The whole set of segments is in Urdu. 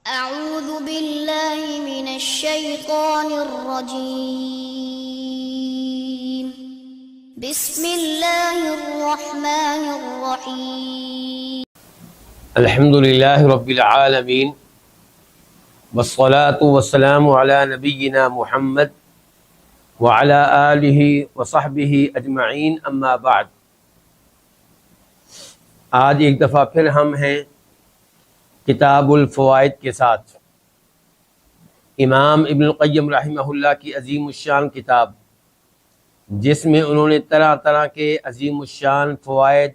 أعوذ بالله من الشيطان الرجيم بسم الله الرحمن الرحيم الحمد للہ رب العالمین والصلاة والسلام علی نبینا محمد وعلی آلہ وصحبہ اجمعین، اما بعد۔ آج ایک دفعہ پھر ہم ہیں کتاب الفوائد کے ساتھ، امام ابن القیم رحمہ اللہ کی عظیم الشان کتاب، جس میں انہوں نے طرح طرح کے عظیم الشان فوائد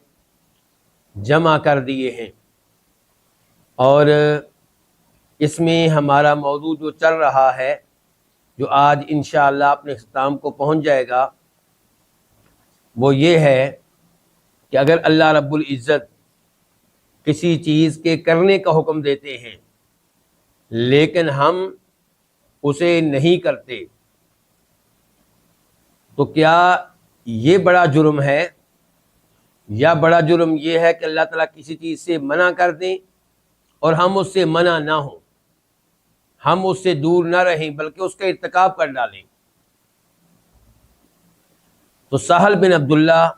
جمع کر دیے ہیں، اور اس میں ہمارا موضوع جو چل رہا ہے، جو آج انشاءاللہ اپنے اختتام کو پہنچ جائے گا، وہ یہ ہے کہ اگر اللہ رب العزت کسی چیز کے کرنے کا حکم دیتے ہیں لیکن ہم اسے نہیں کرتے، تو کیا یہ بڑا جرم ہے، یا بڑا جرم یہ ہے کہ اللہ تعالیٰ کسی چیز سے منع کر دیں اور ہم اس سے منع نہ ہوں، ہم اس سے دور نہ رہیں بلکہ اس کا ارتکاب کر ڈالیں؟ تو سہل بن عبداللہ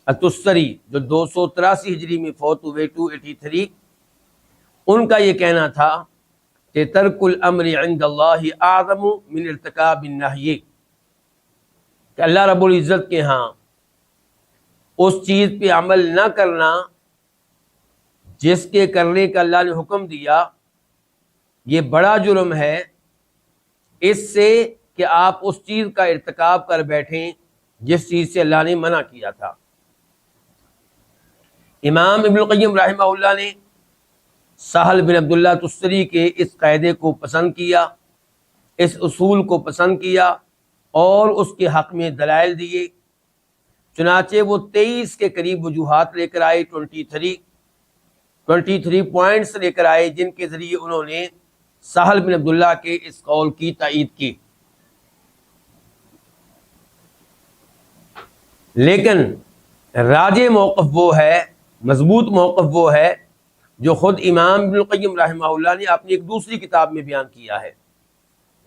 التستری، جو 283 ہجری میں فوت ہوئے، 283، ان کا یہ کہنا تھا کہ ترک الامر عند اللہ اعظم من ارتکاب النہی، کہ اللہ رب العزت کے ہاں اس چیز پہ عمل نہ کرنا جس کے کرنے کا اللہ نے حکم دیا، یہ بڑا جرم ہے اس سے کہ آپ اس چیز کا ارتکاب کر بیٹھیں جس چیز سے اللہ نے منع کیا تھا۔ امام ابن القیم رحمہ اللہ نے سہل بن عبداللہ تستری کے اس قاعدے کو پسند کیا، اس اصول کو پسند کیا، اور اس کے حق میں دلائل دیے۔ چنانچہ وہ 23 کے قریب وجوہات لے کر آئے، 23 پوائنٹس لے کر آئے، جن کے ذریعے انہوں نے سہل بن عبداللہ کے اس قول کی تائید کی۔ لیکن راجح موقف وہ ہے، مضبوط موقف وہ ہے، جو خود امام ابن القیم رحمہ اللہ نے اپنی ایک دوسری کتاب میں بیان کیا ہے۔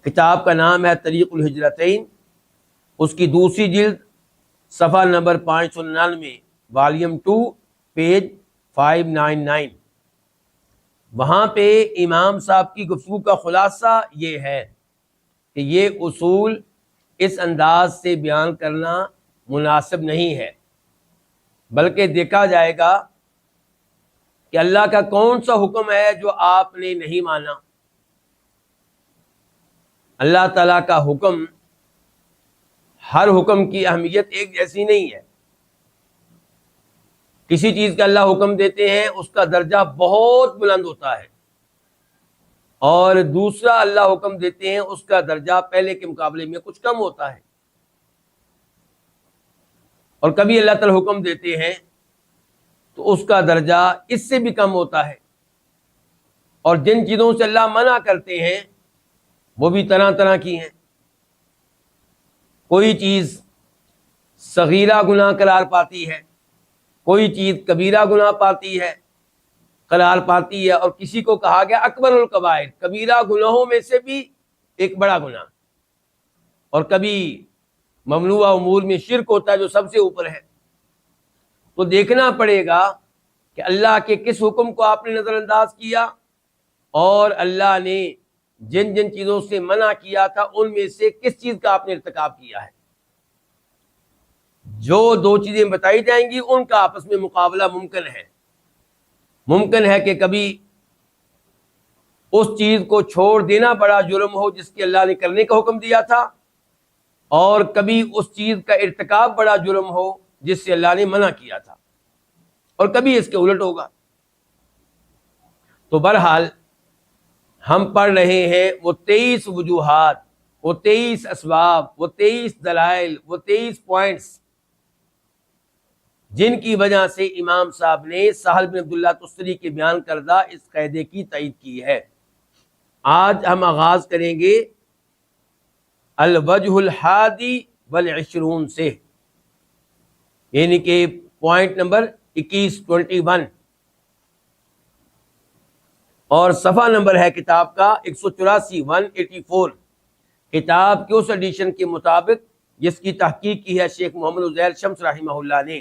کتاب کا نام ہے طریق الہجرتین، اس کی دوسری جلد، صفحہ نمبر 599، والیوم 2، پیج 599۔ وہاں پہ امام صاحب کی گفتگو کا خلاصہ یہ ہے کہ یہ اصول اس انداز سے بیان کرنا مناسب نہیں ہے، بلکہ دیکھا جائے گا کہ اللہ کا کون سا حکم ہے جو آپ نے نہیں مانا۔ اللہ تعالیٰ کا حکم، ہر حکم کی اہمیت ایک جیسی نہیں ہے۔ کسی چیز کا اللہ حکم دیتے ہیں اس کا درجہ بہت بلند ہوتا ہے، اور دوسرا اللہ حکم دیتے ہیں اس کا درجہ پہلے کے مقابلے میں کچھ کم ہوتا ہے۔ اور کبھی اللہ تعالیٰ حکم دیتے ہیں تو اس کا درجہ اس سے بھی کم ہوتا ہے۔ اور جن چیزوں سے اللہ منع کرتے ہیں وہ بھی طرح طرح کی ہیں۔ کوئی چیز صغیرہ گناہ قرار پاتی ہے، کوئی چیز کبیرہ گناہ پاتی ہے، قرار پاتی ہے، اور کسی کو کہا گیا اکبر الکبائر، کبیرہ گناہوں میں سے بھی ایک بڑا گناہ۔ اور کبھی ممنوع امور میں شرک ہوتا ہے جو سب سے اوپر ہے۔ تو دیکھنا پڑے گا کہ اللہ کے کس حکم کو آپ نے نظر انداز کیا، اور اللہ نے جن جن چیزوں سے منع کیا تھا ان میں سے کس چیز کا آپ نے ارتکاب کیا ہے۔ جو دو چیزیں بتائی جائیں گی ان کا آپس میں مقابلہ ممکن ہے۔ ممکن ہے کہ کبھی اس چیز کو چھوڑ دینا بڑا جرم ہو جس کے اللہ نے کرنے کا حکم دیا تھا، اور کبھی اس چیز کا ارتکاب بڑا جرم ہو جس سے اللہ نے منع کیا تھا، اور کبھی اس کے الٹ ہوگا۔ تو بہرحال ہم پڑھ رہے ہیں وہ 23 وجوہات، وہ 23 اسباب، وہ 23 دلائل، وہ 23 پوائنٹس، جن کی وجہ سے امام صاحب نے سہل بن عبداللہ تستری کے بیان کردہ اس قاعدے کی تائید کی ہے۔ آج ہم آغاز کریں گے الوجہ الحادی والعشرون سے، یعنی کہ پوائنٹ نمبر 21۔ اور صفحہ نمبر ہے کتاب کا 184 184، کتاب کے اس ایڈیشن کے مطابق جس کی تحقیق کی ہے شیخ محمد عزیر شمس رحمہ اللہ نے،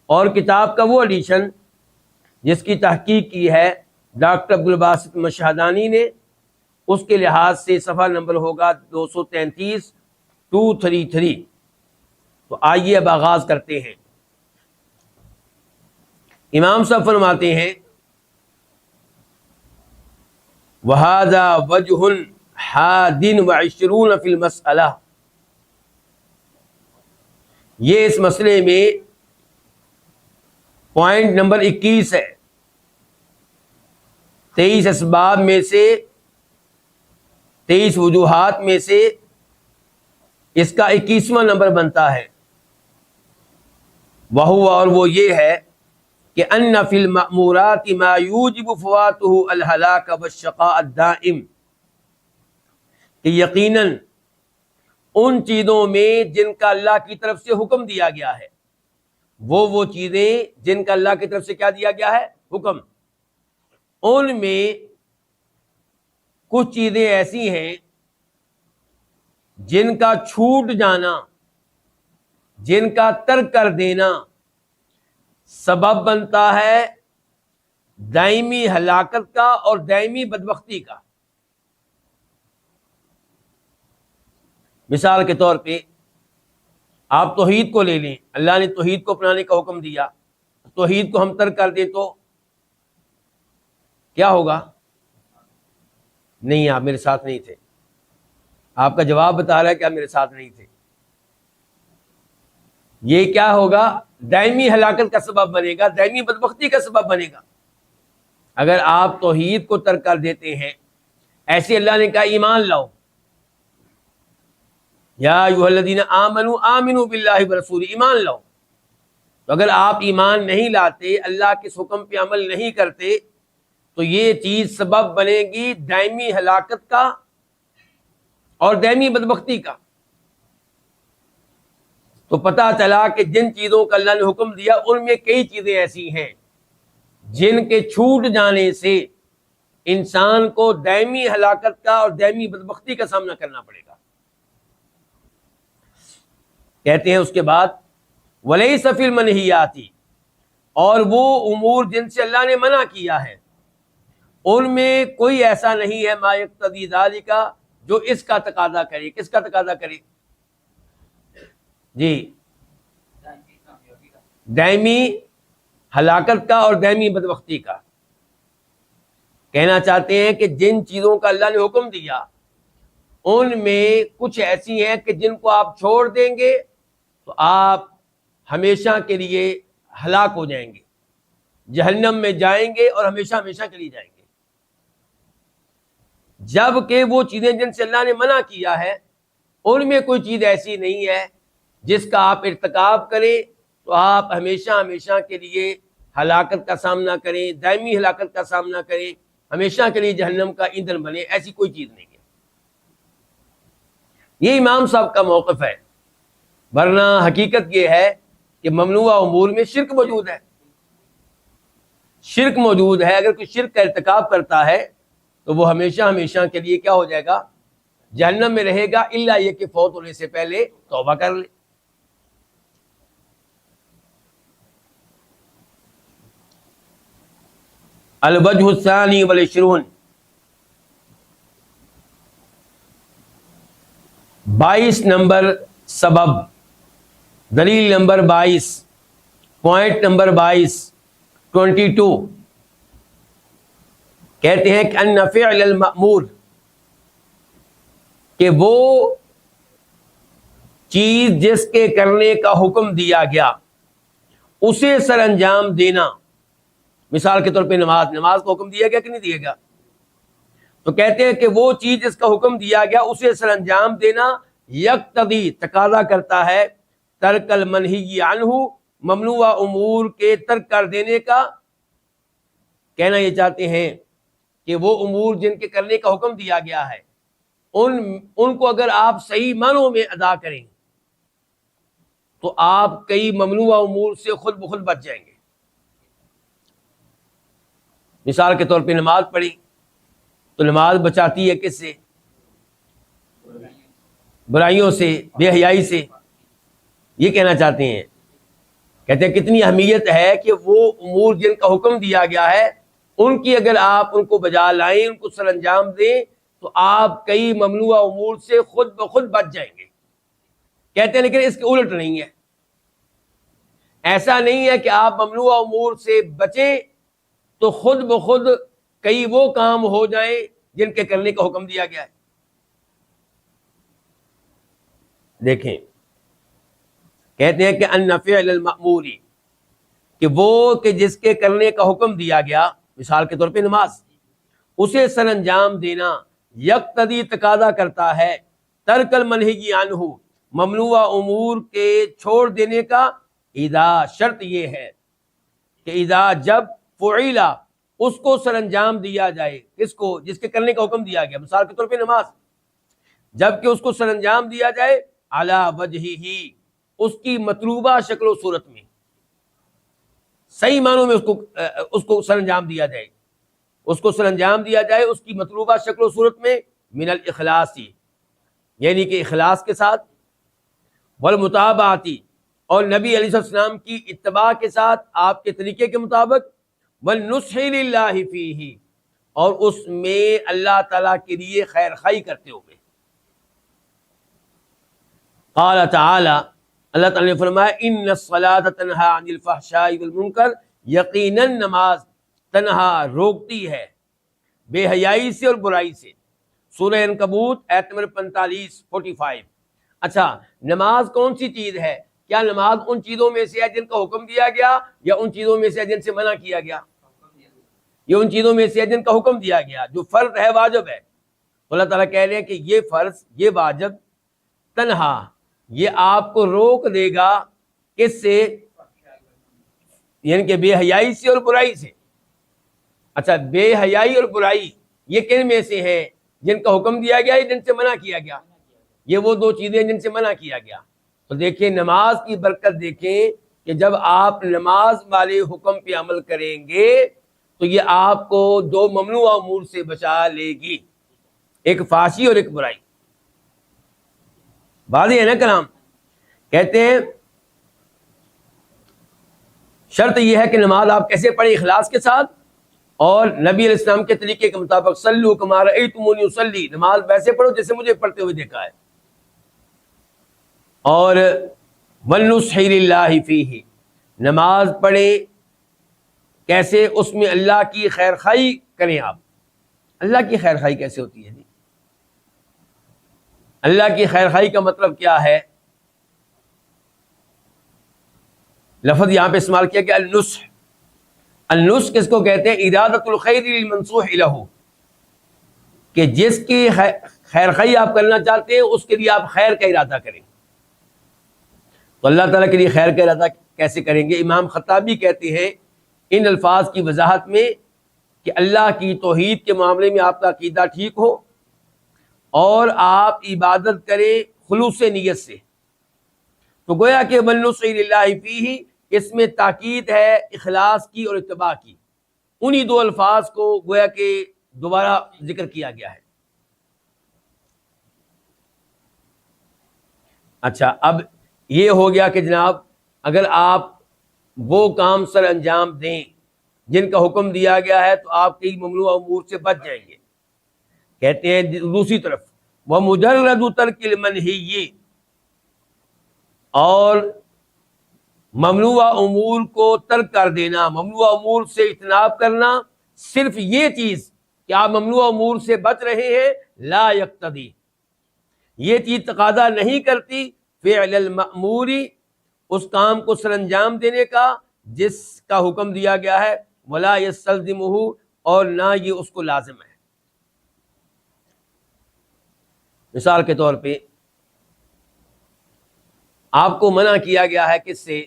اور کتاب کا وہ ایڈیشن جس کی تحقیق کی ہے ڈاکٹر عبدالباسط مشہدانی نے، اس کے لحاظ سے صفحہ نمبر ہوگا 233 233۔ تو آئیے اب آغاز کرتے ہیں۔ امام صاحب فرماتے ہیں وَهَذَا وَجْهٌ حَادٍ وَعِشْرُونَ فِي الْمَسْأَلَةِ، یہ اس مسئلے میں پوائنٹ نمبر 21 ہے، 23 اسباب میں سے، 23 وجوہات میں سے اس کا 21واں نمبر بنتا ہے۔ وہو، اور وہ یہ ہے کہ ان فی المأمورات ما یوجب فواتہ الہلاک والشقاء الدائم، کہ یقیناً ان چیزوں میں جن کا اللہ کی طرف سے حکم دیا گیا ہے، وہ چیزیں جن کا اللہ کی طرف سے کیا دیا گیا ہے، حکم، ان میں کچھ چیزیں ایسی ہیں جن کا چھوٹ جانا، جن کا ترک کر دینا سبب بنتا ہے دائمی ہلاکت کا اور دائمی بدبختی کا۔ مثال کے طور پہ آپ توحید کو لے لیں، اللہ نے توحید کو اپنانے کا حکم دیا، توحید کو ہم ترک کر دیں تو کیا ہوگا؟ نہیں، آپ میرے ساتھ نہیں تھے، آپ کا جواب بتا رہا ہے کہ آپ میرے ساتھ نہیں تھے۔ یہ کیا ہوگا؟ دائمی ہلاکت کا سبب بنے گا، دائمی بدبختی کا سبب بنے گا۔ اگر آپ توحید کو ترک کر دیتے ہیں، ایسے اللہ نے کہا ایمان لاؤ، یا ایھا الذین آمنوا آمنوا باللہ ورسولہ، ایمان لاؤ، تو اگر آپ ایمان نہیں لاتے، اللہ کے اس حکم پہ عمل نہیں کرتے، تو یہ چیز سبب بنے گی دائمی ہلاکت کا اور دائمی بدبختی کا۔ تو پتہ چلا کہ جن چیزوں کا اللہ نے حکم دیا ان میں کئی چیزیں ایسی ہیں جن کے چھوٹ جانے سے انسان کو دائمی ہلاکت کا اور دائمی بدبختی کا سامنا کرنا پڑے گا۔ کہتے ہیں اس کے بعد وَلَيْسَ فِي الْمَنْهِيَاتِ، اور وہ امور جن سے اللہ نے منع کیا ہے ان میں کوئی ایسا نہیں ہے ما یقتضی ذالک، جو اس کا تقاضا کرے۔ کس کا تقاضا کرے؟ جی، دائمی ہلاکت کا اور دائمی بدبختی کا۔ کہنا چاہتے ہیں کہ جن چیزوں کا اللہ نے حکم دیا ان میں کچھ ایسی ہیں کہ جن کو آپ چھوڑ دیں گے تو آپ ہمیشہ کے لیے ہلاک ہو جائیں گے، جہنم میں جائیں گے اور ہمیشہ ہمیشہ کے لیے جائیں گے۔ جبکہ وہ چیزیں جن سے اللہ نے منع کیا ہے ان میں کوئی چیز ایسی نہیں ہے جس کا آپ ارتکاب کریں تو آپ ہمیشہ ہمیشہ کے لیے ہلاکت کا سامنا کریں، دائمی ہلاکت کا سامنا کریں، ہمیشہ کے لیے جہنم کا ایندھن بنے، ایسی کوئی چیز نہیں ہے۔ یہ امام صاحب کا موقف ہے، ورنہ حقیقت یہ ہے کہ ممنوعہ امور میں شرک موجود ہے، شرک موجود ہے۔ اگر کوئی شرک کا ارتکاب کرتا ہے تو وہ ہمیشہ ہمیشہ کے لیے کیا ہو جائے گا؟ جہنم میں رہے گا، الا یہ کہ فوت ہونے سے پہلے توبہ کر لے۔ الوجہ الثانی والعشرون، 22 نمبر سبب، دلیل نمبر 22، پوائنٹ نمبر 22، کہتے ہیں کہ ان فعل المأمور، کہ وہ چیز جس کے کرنے کا حکم دیا گیا اسے سر انجام دینا۔ مثال کے طور پہ نماز کو حکم دیا گیا کہ نہیں دیا گیا؟ تو کہتے ہیں کہ وہ چیز جس کا حکم دیا گیا اسے سر انجام دینا یقتضی، تقاضا کرتا ہے، ترک المنہی عنہ، ممنوعہ امور کے ترک کر دینے کا۔ کہنا یہ چاہتے ہیں کہ وہ امور جن کے کرنے کا حکم دیا گیا ہے ان کو اگر آپ صحیح معنوں میں ادا کریں تو آپ کئی ممنوعہ امور سے خود بخود بچ جائیں گے۔ مثال کے طور پہ نماز پڑھی تو نماز بچاتی ہے کس سے؟ برائیوں سے، بے حیائی سے. یہ کہنا چاہتے ہیں. کہتے ہیں کتنی اہمیت ہے کہ وہ امور جن کا حکم دیا گیا ہے ان کی اگر آپ ان کو بجا لائیں، ان کو سر انجام دیں تو آپ کئی ممنوع امور سے خود بخود بچ جائیں گے. کہتے ہیں لیکن اس کے الٹ نہیں ہے. ایسا نہیں ہے کہ آپ ممنوع امور سے بچیں تو خود بخود کئی وہ کام ہو جائیں جن کے کرنے کا حکم دیا گیا ہے. دیکھیں کہتے ہیں کہ ان فعل المأمور، کہ وہ کہ جس کے کرنے کا حکم دیا گیا، مثال کے طور پہ نماز، اسے سر انجام دینا یقتضی تقاضا کرتا ہے ترک المنہی عنہ، ممنوع امور کے چھوڑ دینے کا. اذا، شرط یہ ہے کہ اذا، جب فعلا، اس کو سر انجام دیا جائے. کس کو؟ جس کے کرنے کا حکم دیا گیا، مثال کے طور پہ نماز، جب کہ اس کو سر انجام دیا جائے علی وجہہ، اس کی مطلوبہ شکل و صورت میں، صحیح معنوں میں اس کو سر انجام دیا جائے، اس کو سر انجام دیا جائے اس کی مطلوبہ شکل و صورت میں، من الاخلاصی، یعنی کہ اخلاص کے ساتھ، والمتابعتی، اور نبی علیہ السلام کی اتباع کے ساتھ، آپ کے طریقے کے مطابق، والنصح للہ فیہ، اور اس میں اللہ تعالیٰ کے لیے خیر خواہی کرتے ہوئے. قال تعالی، اللہ تعالیٰ نے فرمایا ان الصلاۃ تنہی عن الفحشاء والمنکر، یقیناً نماز تنہا، روکتی ہے بے حیائی سے اور برائی سے. سورہ عنکبوت آیت نمبر 45. اچھا، نماز کون سی چیز ہے؟ کیا نماز ان چیزوں میں سے ہے جن کا حکم دیا گیا، یا ان چیزوں میں سے ہے جن سے منع کیا گیا؟ یہ ان چیزوں میں سے ہے جن کا حکم دیا گیا، جو فرض ہے، واجب ہے. تو اللہ تعالیٰ کہہ رہے ہیں کہ یہ فرض، یہ واجب، تنہا، یہ آپ کو روک دے گا کس سے؟ یعنی کہ بے حیائی سے اور برائی سے. اچھا، بے حیائی اور برائی یہ کن میں سے ہیں؟ جن کا حکم دیا گیا ہے، جن سے منع کیا گیا. یہ وہ دو چیزیں جن سے منع کیا گیا. تو دیکھیں نماز کی برکت، دیکھیں کہ جب آپ نماز والے حکم پہ عمل کریں گے تو یہ آپ کو دو ممنوع امور سے بچا لے گی، ایک فحشی اور ایک برائی. واضح ہے نا کلام؟ کہتے ہیں شرط یہ ہے کہ نماز آپ کیسے پڑھیں؟ اخلاص کے ساتھ، اور نبی علیہ السلام کے طریقے کے مطابق. صلو کما رأیتمونی اصلی، نماز ویسے پڑھو جیسے مجھے پڑھتے ہوئے دیکھا ہے. اور والنصح للہ فیہ، نماز پڑھیں کیسے؟ اس میں اللہ کی خیر خواہی کریں. آپ اللہ کی خیر خواہی کیسے ہوتی ہے؟ اللہ کی خیر خواہی کا مطلب کیا ہے؟ لفظ یہاں پہ استعمال کیا کہ النصح. النصح کس کو کہتے ہیں؟ ارادۃ الخیر للمنصوح لہ، کہ جس کی خیر خواہی آپ کرنا چاہتے ہیں اس کے لیے آپ خیر کا ارادہ کریں. تو اللہ تعالیٰ کے لیے خیر کا ارادہ کیسے کریں گے؟ امام خطابی کہتے ہیں ان الفاظ کی وضاحت میں کہ اللہ کی توحید کے معاملے میں آپ کا عقیدہ ٹھیک ہو اور آپ عبادت کریں خلوص نیت سے. تو گویا کہ والنصح للہ فیہ، اس میں تاکید ہے اخلاص کی اور اتباع کی. انہی دو الفاظ کو گویا کہ دوبارہ ذکر کیا گیا ہے. اچھا، اب یہ ہو گیا کہ جناب اگر آپ وہ کام سر انجام دیں جن کا حکم دیا گیا ہے تو آپ کئی ممنوع امور سے بچ جائیں گے. کہتے ہیں دوسری طرف وَمُجَرَّدُ تَرْكِ الْمَنْهِيِّ، اور ممنوع امور کو ترک کر دینا، ممنوع امور سے اجتناب کرنا، صرف یہ چیز کہ آپ ممنوع امور سے بچ رہے ہیں، لا یقتضی، یہ چیز تقاضا نہیں کرتی فعل المأمور، اس کام کو سر انجام دینے کا جس کا حکم دیا گیا ہے، ولا یستلزمہ، اور نہ یہ اس کو لازم ہے. مثال کے طور پہ آپ کو منع کیا گیا ہے کس سے؟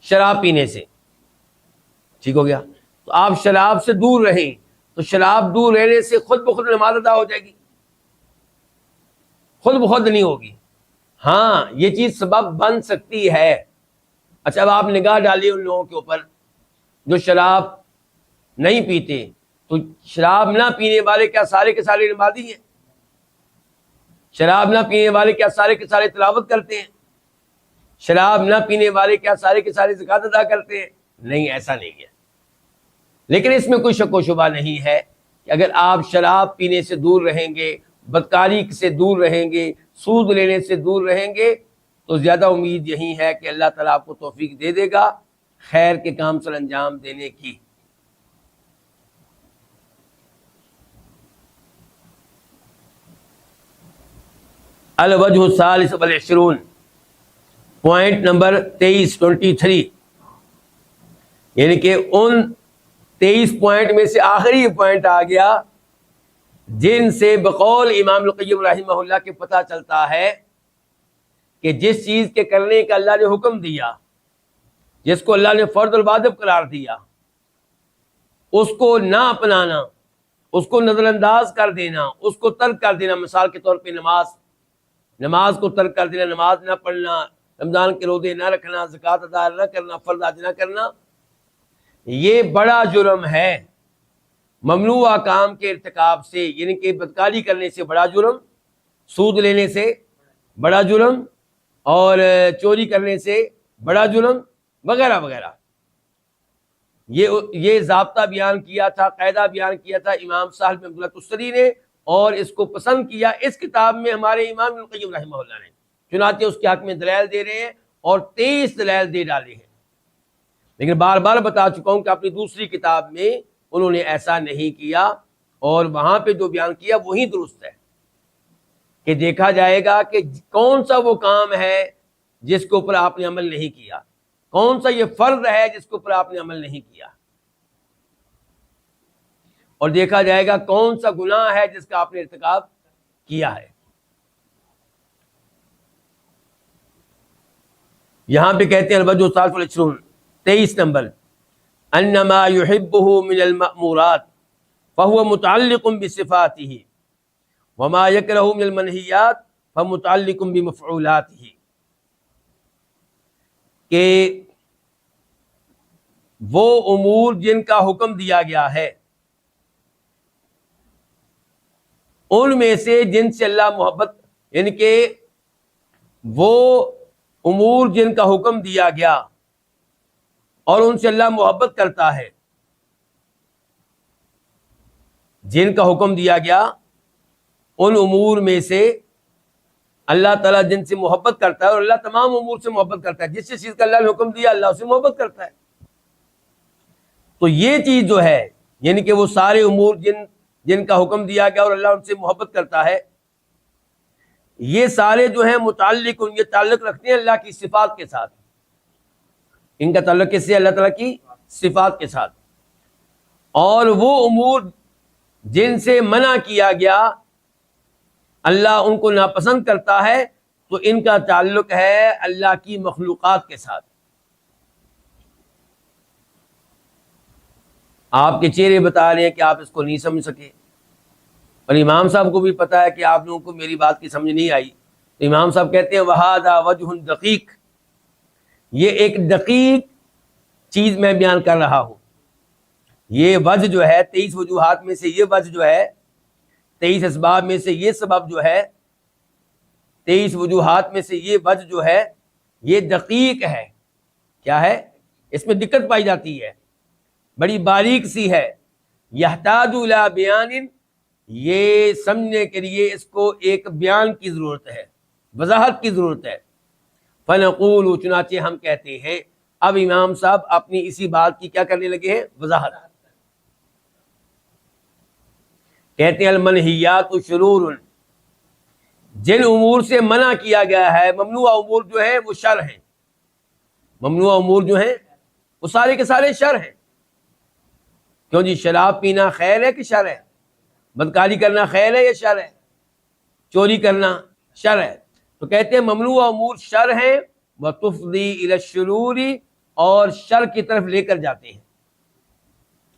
شراب پینے سے. ٹھیک ہو گیا، تو آپ شراب سے دور رہیں تو شراب دور رہنے سے خود بخود نماز ادا ہو جائے گی؟ خود بخود نہیں ہوگی. ہاں، یہ چیز سبب بن سکتی ہے. اچھا، اب آپ نگاہ ڈالیے ان لوگوں کے اوپر جو شراب نہیں پیتے، تو شراب نہ پینے والے کیا سارے کے سارے نمازی ہیں؟ شراب نہ پینے والے کیا سارے کے سارے تلاوت کرتے ہیں؟ شراب نہ پینے والے کیا سارے کے سارے زکوٰۃ ادا کرتے ہیں؟ نہیں، ایسا نہیں ہے۔ لیکن اس میں کوئی شک و شبہ نہیں ہے کہ اگر آپ شراب پینے سے دور رہیں گے، بدکاری سے دور رہیں گے، سود لینے سے دور رہیں گے، تو زیادہ امید یہی ہے کہ اللہ تعالیٰ آپ کو توفیق دے دے گا خیر کے کام سر انجام دینے کی۔ الوجہ الثالث والعشرون، پوائنٹ نمبر 23 یعنی کہ ان 23 پوائنٹ میں سے آخری پوائنٹ آ گیا جن سے بقول امام القیم رحمہ اللہ کے پتہ چلتا ہے کہ جس چیز کے کرنے کا اللہ نے حکم دیا، جس کو اللہ نے فرض الواجب قرار دیا، اس کو نہ اپنانا، اس کو نظر انداز کر دینا، اس کو ترک کر دینا، مثال کے طور پہ نماز کو ترک کر دینا، نماز نہ پڑھنا، رمضان کے روزے نہ رکھنا، زکوٰۃ ادا نہ کرنا، فرض ادا نہ کرنا، یہ بڑا جرم ہے۔ ممنوع کام کے ارتکاب سے، یعنی کہ بدکاری کرنے سے بڑا جرم، سود لینے سے بڑا جرم، اور چوری کرنے سے بڑا جرم، وغیرہ وغیرہ۔ یہ ضابطہ بیان کیا تھا، قاعدہ بیان کیا تھا امام سہل بن عبداللہ تستری نے، اور اس کو پسند کیا اس کتاب میں ہمارے امام ابن القیم رحمہ اللہ نے۔ چنانچہ اس کے حق میں دلائل دے رہے ہیں، اور 23 دلائل دے ڈالے ہیں۔ لیکن بار بار بتا چکا ہوں کہ اپنی دوسری کتاب میں انہوں نے ایسا نہیں کیا، اور وہاں پہ جو بیان کیا وہی درست ہے کہ دیکھا جائے گا کہ کون سا وہ کام ہے جس کے اوپر آپ نے عمل نہیں کیا، کون سا یہ فرض ہے جس کے اوپر آپ نے عمل نہیں کیا، اور دیکھا جائے گا کون سا گناہ ہے جس کا آپ نے ارتکاب کیا ہے۔ یہاں پہ کہتے ہیں الوجہ الثالث والعشرون، 23 نمبر، انما يحبه من المأمورات فهو متعلق بصفاته وما يكره من المنهيات فمتعلق بمفعولاته، کہ وہ امور جن کا حکم دیا گیا ہے ان میں سے جن سے اللہ محبت، یعنی کہ وہ امور جن کا حکم دیا گیا اور ان سے اللہ محبت کرتا ہے، جن کا حکم دیا گیا ان امور میں سے اللہ تعالیٰ جن سے محبت کرتا ہے، اور اللہ تمام امور سے محبت کرتا ہے، جس چیز کا اللہ نے حکم دیا اللہ اسے محبت کرتا ہے۔ تو یہ چیز جو ہے، یعنی کہ وہ سارے امور جن کا حکم دیا گیا اور اللہ ان سے محبت کرتا ہے، یہ سارے جو ہیں متعلق، یہ تعلق رکھتے ہیں اللہ کی صفات کے ساتھ۔ ان کا تعلق کس سے؟ اللہ تعالیٰ کی صفات کے ساتھ۔ اور وہ امور جن سے منع کیا گیا اللہ ان کو ناپسند کرتا ہے، تو ان کا تعلق ہے اللہ کی مخلوقات کے ساتھ۔ آپ کے چہرے بتا رہے ہیں کہ آپ اس کو نہیں سمجھ سکے، اور امام صاحب کو بھی پتا ہے کہ آپ لوگوں کو میری بات کی سمجھ نہیں آئی، تو امام صاحب کہتے ہیں وَهَذَا وَجْهٌ دقیق، یہ ایک دقیق چیز میں بیان کر رہا ہوں۔ یہ وجہ جو ہے 23 وجوہات میں سے یہ وجہ جو ہے، 23 اسباب میں سے یہ سبب جو ہے، 23 وجوہات میں سے یہ وجہ جو ہے یہ دقیق ہے۔ کیا ہے؟ اس میں دقت پائی جاتی ہے، بڑی باریک سی ہے۔ یحتاج الی بیان، یہ سمجھنے کے لیے اس کو ایک بیان کی ضرورت ہے، وضاحت کی ضرورت ہے۔ فنقول، چنانچہ ہم کہتے ہیں، اب امام صاحب اپنی اسی بات کی کیا کرنے لگے ہیں؟ وضاحت۔ کہتے ہیں المنہیات شرور، جن امور سے منع کیا گیا ہے، ممنوع امور جو ہیں وہ شر ہیں، ممنوع امور جو ہیں وہ سارے کے سارے شر ہیں۔ کیوں جی؟ شراب پینا خیر ہے کہ شر ہے؟ بدکاری کرنا خیر ہے یا شر ہے؟ چوری کرنا شر ہے؟ تو کہتے ہیں ممنوع امور شر ہیں، وَتُفْضِي إِلَى الشُّرُورِ، اور شر کی طرف لے کر جاتے ہیں،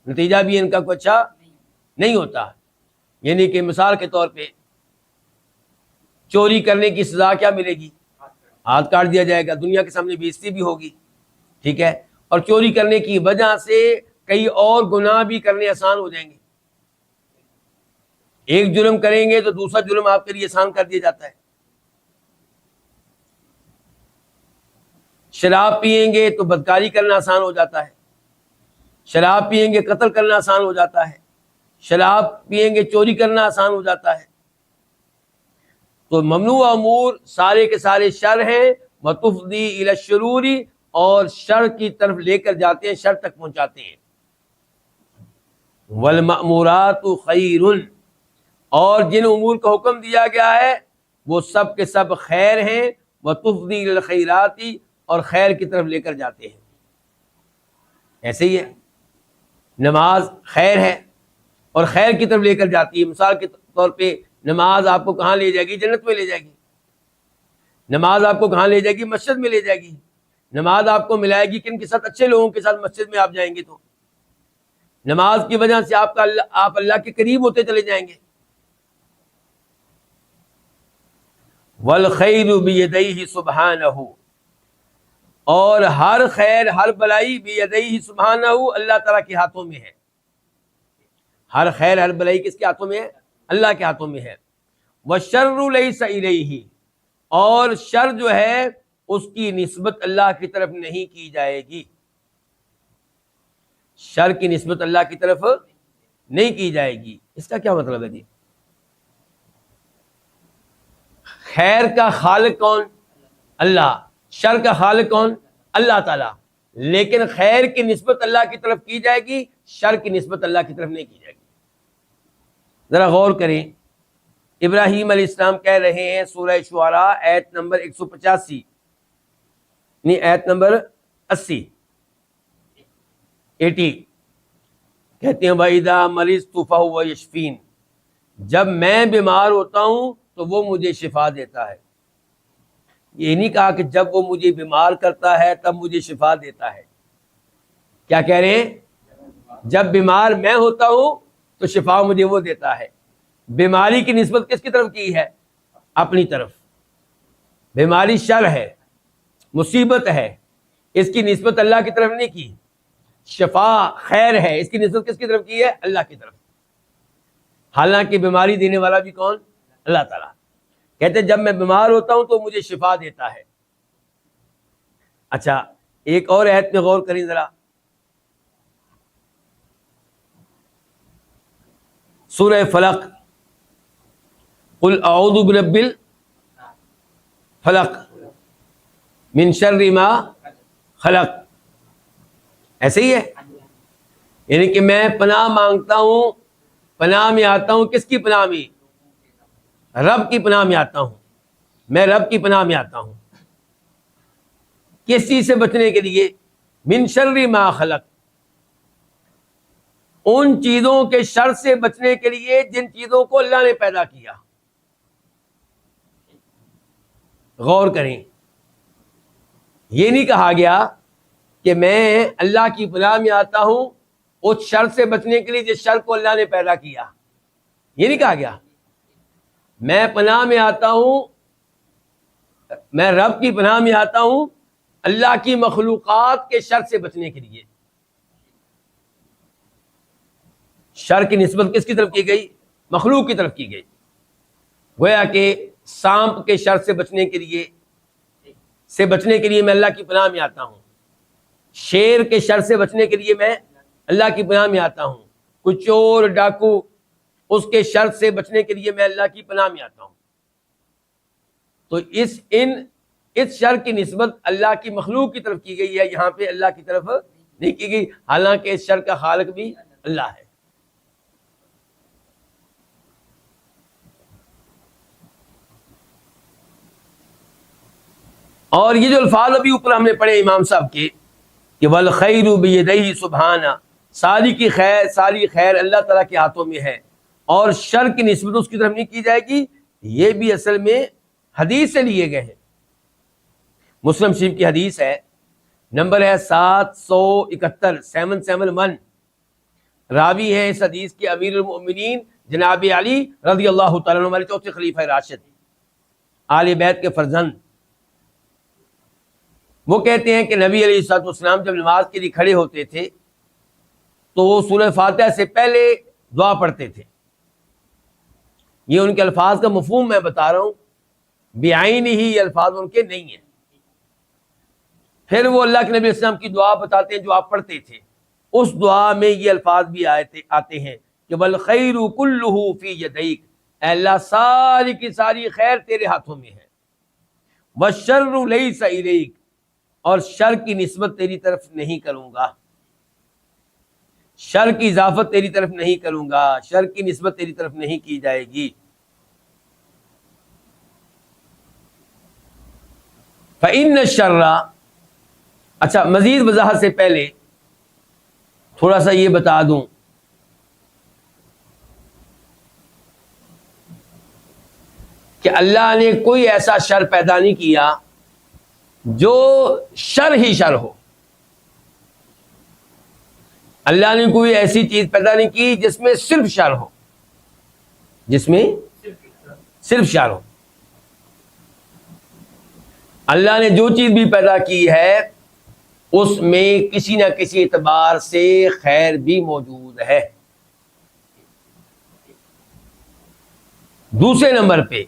نتیجہ بھی ان کا کوئی اچھا نہیں ہوتا۔ یعنی کہ مثال کے طور پہ چوری کرنے کی سزا کیا ملے گی؟ ہاتھ کاٹ دیا جائے گا، دنیا کے سامنے بے عزتی بھی ہوگی، ٹھیک ہے، اور چوری کرنے کی وجہ سے کئی اور گناہ بھی کرنے آسان ہو جائیں گے. ایک جرم کریں گے تو دوسرا جرم آپ کے لیے آسان کر دیا جاتا ہے. شراب پئیں گے تو بدکاری کرنا آسان ہو جاتا ہے. شراب پئیں گے قتل کرنا آسان ہو جاتا ہے. شراب پئیں گے چوری کرنا آسان ہو جاتا ہے. تو ممنوع امور سارے کے سارے شر ہیں، وتفضی الی الشرور، اور شر کی طرف لے کر جاتے ہیں، شر تک پہنچاتے ہیں. والمأمورات خیر، اور جن امور کا حکم دیا گیا ہے وہ سب کے سب خیر ہیں. وتفضی الی الخیرات، اور خیر کی طرف لے کر جاتے ہیں. ایسے ہی ہے، نماز خیر ہے اور خیر کی طرف لے کر جاتی ہے. مثال کے طور پہ نماز آپ کو کہاں لے جائے گی؟ جنت میں لے جائے گی. نماز آپ کو کہاں لے جائے گی؟ مسجد میں لے جائے گی. نماز آپ کو ملائے گی کن کے ساتھ؟ اچھے لوگوں کے ساتھ مسجد میں آپ جائیں گے تو نماز کی وجہ سے آپ اللہ کے قریب ہوتے چلے جائیں گے. والخیر بیدیہ سبحانہ، اور ہر خیر ہر بلائی بیدیہ سبحانہ اللہ تعالیٰ کے ہاتھوں میں ہے. ہر خیر ہر بلائی کس کے ہاتھوں میں ہے؟ اللہ کے ہاتھوں میں ہے. والشر لیس الیہ، اور شر جو ہے اس کی نسبت اللہ کی طرف نہیں کی جائے گی. شر کی نسبت اللہ کی طرف نہیں کی جائے گی. اس کا کیا مطلب ہے جی؟ خیر کا خالق کون؟ اللہ. شر کا خالق کون؟ اللہ تعالی. لیکن خیر کی نسبت اللہ کی طرف کی جائے گی، شر کی نسبت اللہ کی طرف نہیں کی جائے گی. ذرا غور کریں. ابراہیم علیہ السلام کہہ رہے ہیں سورہ شعراء آیت نمبر 185، نہیں آیت نمبر 80، کہتے ہیں وَإِذَا مَرِضْتُ فَهُوَ يَشْفِينِ، جب میں بیمار ہوتا ہوں تو وہ مجھے شفا دیتا ہے. یہ نہیں کہا کہ جب وہ مجھے بیمار کرتا ہے تب مجھے شفا دیتا ہے. کیا کہہ رہے ہیں؟ جب بیمار میں ہوتا ہوں تو شفا مجھے وہ دیتا ہے. بیماری کی نسبت کس کی طرف کی ہے؟ اپنی طرف. بیماری شر ہے، مصیبت ہے، اس کی نسبت اللہ کی طرف نہیں کی. شفا خیر ہے، اس کی نسبت کس کی طرف کی ہے؟ اللہ کی طرف. حالانکہ بیماری دینے والا بھی کون؟ اللہ تعالیٰ. کہتے ہیں جب میں بیمار ہوتا ہوں تو مجھے شفا دیتا ہے. اچھا ایک اور آیت میں غور کریں ذرا. سورہ فلق، قل اعوذ برب الفلق من شر ما خلق. ایسے ہی ہے، یعنی کہ میں پناہ مانگتا ہوں، پناہ میں آتا ہوں. کس کی پناہ میں؟ رب کی پناہ میں آتا ہوں. میں رب کی پناہ میں آتا ہوں. کس چیز سے بچنے کے لیے؟ من شر ما خلق، ان چیزوں کے شر سے بچنے کے لیے جن چیزوں کو اللہ نے پیدا کیا. غور کریں، یہ نہیں کہا گیا کہ میں اللہ کی پناہ میں آتا ہوں اس شر سے بچنے کے لیے جس شر کو اللہ نے پیدا کیا. یہ نہیں کہا گیا. میں پناہ میں آتا ہوں، میں رب کی پناہ میں آتا ہوں اللہ کی مخلوقات کے شر سے بچنے کے لیے. شر کی نسبت کس کی طرف کی گئی؟ مخلوق کی طرف کی گئی. گویا کہ سانپ کے شر سے بچنے کے لیے میں اللہ کی پناہ میں آتا ہوں. شیر کے شر سے بچنے کے لیے میں اللہ کی پناہ میں آتا ہوں. کوئی چور ڈاکو اس کے شر سے بچنے کے لیے میں اللہ کی پناہ میں آتا ہوں. تو اس شر کی نسبت اللہ کی مخلوق کی طرف کی گئی ہے، یہاں پہ اللہ کی طرف نہیں کی گئی، حالانکہ اس شر کا خالق بھی اللہ ہے. اور یہ جو الفاظ ابھی اوپر ہم نے پڑھے امام صاحب کے کہ والخیر بیدیہ سبحانہ، ساری کی خیر، ساری خیر اللہ تعالیٰ کے ہاتھوں میں ہے اور شر کی نسبت اس کی طرف نہیں کی جائے گی، یہ بھی اصل میں حدیث سے لیے گئے ہیں. مسلم شریف کی حدیث ہے، نمبر ہے 771 771. راوی ہے اس حدیث کے امیر المؤمنین جناب علی رضی اللہ تعالیٰ عنہ، ہمارے چوتھے خلیفہ راشد، آل بیت کے فرزند. وہ کہتے ہیں کہ نبی علیہ الصلوۃ والسلام جب نماز کے لیے کھڑے ہوتے تھے تو وہ سورہ فاتحہ سے پہلے دعا پڑھتے تھے. یہ ان کے الفاظ کا مفہوم میں بتا رہا ہوں، بعین ہی یہ الفاظ ان کے نہیں ہیں. پھر وہ اللہ کے نبی علیہ السلام کی دعا بتاتے ہیں جو آپ پڑھتے تھے. اس دعا میں یہ الفاظ بھی آتے ہیں کہ والخیر کلہ فی یدیک، اے اللہ ساری کی ساری خیر تیرے ہاتھوں میں ہے. والشر لیس الیک، اور شر کی نسبت تیری طرف نہیں کروں گا، شر کی اضافت تیری طرف نہیں کروں گا، شر کی نسبت تیری طرف نہیں کی جائے گی. فإن الشر، اچھا مزید وضاحت سے پہلے تھوڑا سا یہ بتا دوں کہ اللہ نے کوئی ایسا شر پیدا نہیں کیا جو شر ہی شر ہو. اللہ نے کوئی ایسی چیز پیدا نہیں کی جس میں صرف شر ہو، جس میں صرف شر ہو. اللہ نے جو چیز بھی پیدا کی ہے اس میں کسی نہ کسی اعتبار سے خیر بھی موجود ہے. دوسرے نمبر پہ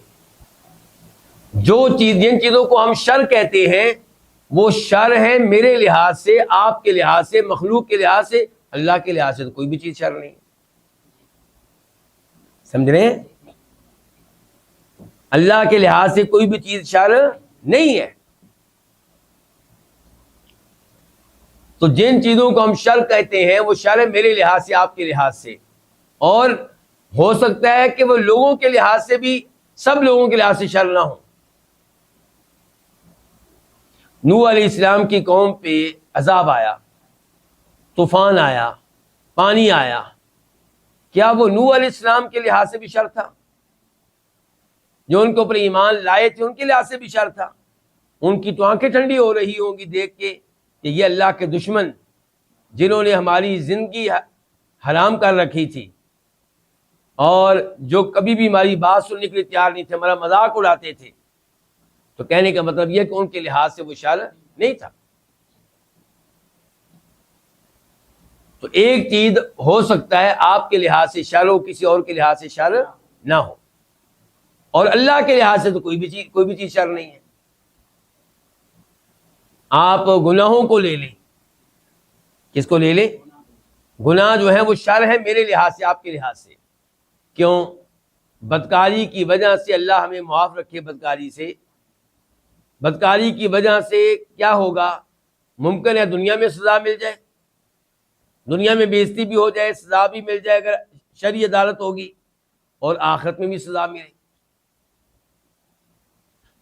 جن چیزوں کو ہم شر کہتے ہیں وہ شر ہے میرے لحاظ سے، آپ کے لحاظ سے، مخلوق کے لحاظ سے. اللہ کے لحاظ سے تو کوئی بھی چیز شر نہیں. سمجھ رہے ہیں؟ اللہ کے لحاظ سے کوئی بھی چیز شر نہیں ہے. تو جن چیزوں کو ہم شر کہتے ہیں وہ شر ہے میرے لحاظ سے، آپ کے لحاظ سے. اور ہو سکتا ہے کہ وہ لوگوں کے لحاظ سے بھی، سب لوگوں کے لحاظ سے شر نہ ہو. نوح علیہ السلام کی قوم پہ عذاب آیا، طوفان آیا، پانی آیا. کیا وہ نوح علیہ السلام کے لحاظ سے بھی شر تھا؟ جو ان کے اوپر ایمان لائے تھے ان کے لحاظ سے بھی شر تھا. ان کی تو آنکھیں ٹھنڈی ہو رہی ہوں گی دیکھ کے کہ یہ اللہ کے دشمن جنہوں نے ہماری زندگی حرام کر رکھی تھی اور جو کبھی بھی ہماری بات سننے کے لیے تیار نہیں تھے، ہمارا مذاق اڑاتے تھے. تو کہنے کا مطلب یہ کہ ان کے لحاظ سے وہ شر نہیں تھا. تو ایک چیز ہو سکتا ہے آپ کے لحاظ سے شر ہو، کسی اور کے لحاظ سے شر نہ ہو، اور اللہ کے لحاظ سے تو کوئی بھی چیز شر نہیں ہے. آپ گناہوں کو لے لیں، کس کو لے لیں؟ گناہ جو ہے وہ شر ہے میرے لحاظ سے، آپ کے لحاظ سے. کیوں؟ بدکاری کی وجہ سے اللہ ہمیں معاف رکھے. بدکاری کی وجہ سے کیا ہوگا؟ ممکن ہے دنیا میں سزا مل جائے، دنیا میں بے عزتی بھی ہو جائے، سزا بھی مل جائے اگر شرعی عدالت ہوگی، اور آخرت میں بھی سزا ملے.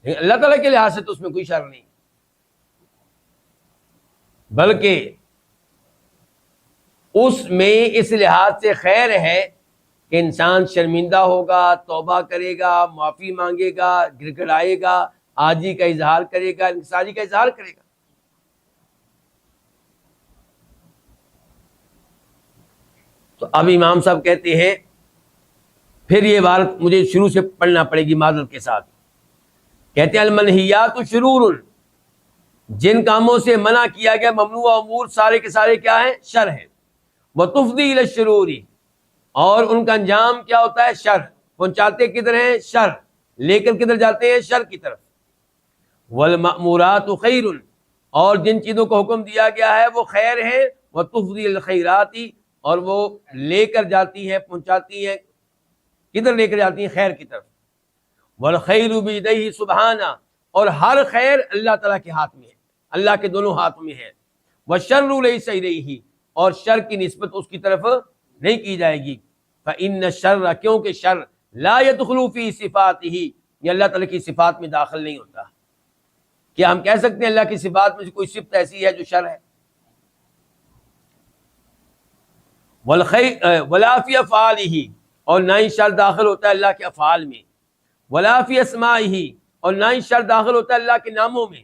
لیکن اللہ تعالیٰ کے لحاظ سے تو اس میں کوئی شر نہیں، بلکہ اس میں اس لحاظ سے خیر ہے کہ انسان شرمندہ ہوگا، توبہ کرے گا، معافی مانگے گا، گڑ گڑائے گا، عاجزی کا اظہار کرے گا، انکساری کا اظہار کرے گا. تو اب امام صاحب کہتے ہیں، پھر یہ عبارت مجھے شروع سے پڑھنا پڑے گی معذرت کے ساتھ. کہتے ہیں المنہیات شرور، جن کاموں سے منع کیا گیا، ممنوع امور سارے کے سارے کیا ہیں؟ شر ہیں. وتفضی الی الشرور، اور ان کا انجام کیا ہوتا ہے؟ شر. پہنچاتے کدھر ہیں؟ شر. لے کر کدھر جاتے ہیں؟ شر کی طرف. والمأمورات خیر، اور جن چیزوں کو حکم دیا گیا ہے وہ خیر ہیں. وتفضی الخیرات، اور وہ لے کر جاتی ہیں، پہنچاتی ہیں کدھر؟ لے کر جاتی ہیں خیر کی طرف. والخیر بیدیہ سبحانہ، اور ہر خیر اللہ تعالیٰ کے ہاتھ میں ہے، اللہ کے دونوں ہاتھ میں ہے. والشر لیس الیہ، اور شر کی نسبت اس کی طرف نہیں کی جائے گی. فإن الشر، کیونکہ شر لا يدخل فی صفاتہ، یہ اللہ تعالیٰ کی صفات میں داخل نہیں ہوتا. کیا ہم کہہ سکتے ہیں اللہ کی صفات میں سے کوئی صفت ایسی ہے جو شر ہے؟ ولا فی افعالہ، اور نہ ہی شر داخل ہوتا ہے اللہ کے افعال میں. ولا فی اسمائہ، اور نہ ہی شر داخل ہوتا ہے اللہ کے ناموں میں.